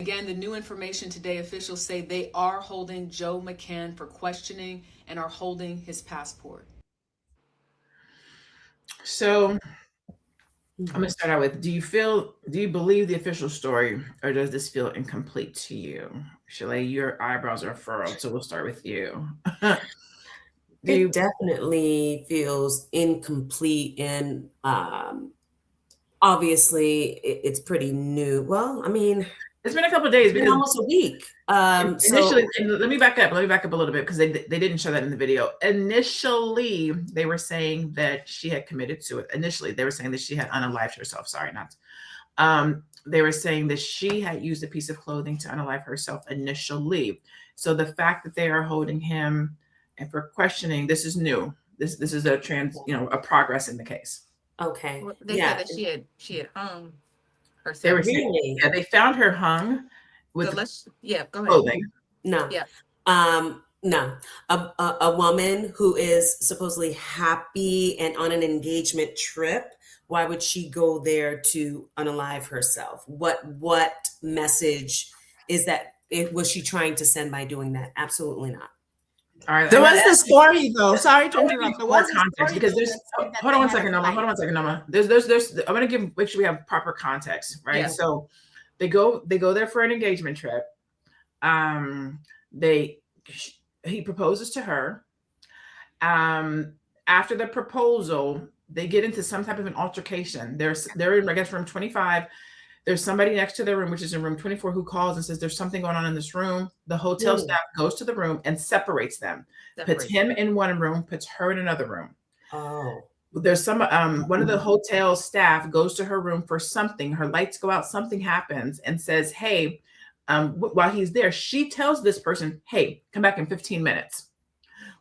again, the new information today, officials say they are holding Joe McCann for questioning and are holding his passport. So I'm going to start out with, do you believe the official story, or does this feel incomplete to you? Chalet, your eyebrows are furrowed, so we'll start with you. It definitely feels incomplete, and obviously it's pretty new. Well, I mean, it's been a couple of days, because almost a week. Initially, let me back up a little bit, because they didn't show that in the video. Initially, they were saying that she had committed suicide. Initially, they were saying that she had unalived herself. Sorry, not. They were saying that she had used a piece of clothing to unalive herself initially. So the fact that they are holding him and for questioning, this is new. This is a progress in the case. Okay. Well, they said that she had hung herself. They were saying, they found her hung with go ahead. Clothing. No. Yeah. No. A woman who is supposedly happy and on an engagement trip, why would she go there to unalive herself? What message is that? Was she trying to send by doing that? Absolutely not. All right. There was the story, though. Sorry to interrupt. There was context, because there's. Hold on one second, Noma. There's. I'm gonna make sure we have proper context, right? Yeah. So, they go there for an engagement trip. He proposes to her. After the proposal, they get into some type of an altercation. They're in, I guess, room 25. There's somebody next to their room, which is in room 24, who calls and says there's something going on in this room. The hotel staff goes to the room and separates them. Puts him in one room, puts her in another room. Oh. There's one of the hotel staff goes to her room for something. Her lights go out, something happens, and says, hey, while he's there, she tells this person, hey, come back in 15 minutes.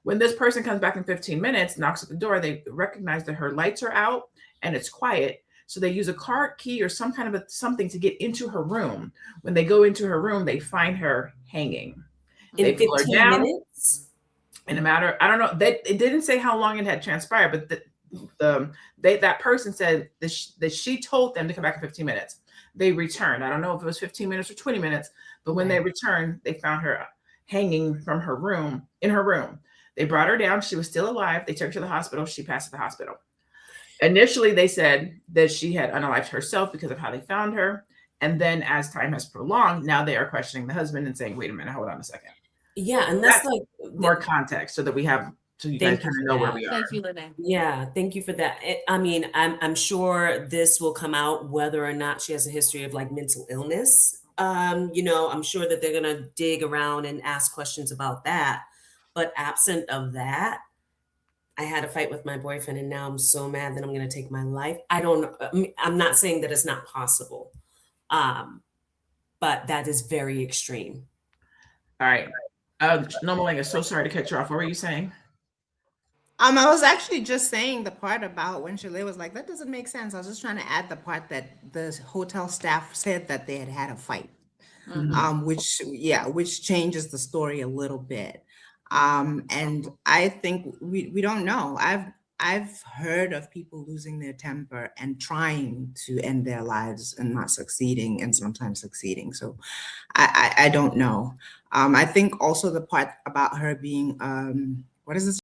When this person comes back in 15 minutes, knocks at the door, they recognize that her lights are out and it's quiet. So they use a car key or some kind of something to get into her room. When they go into her room, they find her hanging. In 15 minutes? In a matter, I don't know. It didn't say how long it had transpired, but that person said that she told them to come back in 15 minutes. They returned. I don't know if it was 15 minutes or 20 minutes, but when they returned, they found her hanging from her room, in her room. They brought her down. She was still alive. They took her to the hospital. She passed at the hospital. Initially, they said that she had unalived herself because of how they found her. And then as time has prolonged, now they are questioning the husband and saying, wait a minute, hold on a second. Yeah, and that's like more context so that we have, so you guys kind of know where we are. Thank you, Lynette. Yeah, thank you for that. I mean, I'm sure this will come out whether or not she has a history of like mental illness. I'm sure that they're gonna dig around and ask questions about that. But absent of that, I had a fight with my boyfriend and now I'm so mad that I'm going to take my life. I'm not saying that it's not possible, but that is very extreme. All right. Nomalinga, so sorry to cut you off. What were you saying? I was actually just saying the part about when Chalet was like, that doesn't make sense. I was just trying to add the part that the hotel staff said that they had a fight, which changes the story a little bit. And I think we don't know. I've heard of people losing their temper and trying to end their lives and not succeeding, and sometimes succeeding. So I don't know. I think also the part about her being, what is this?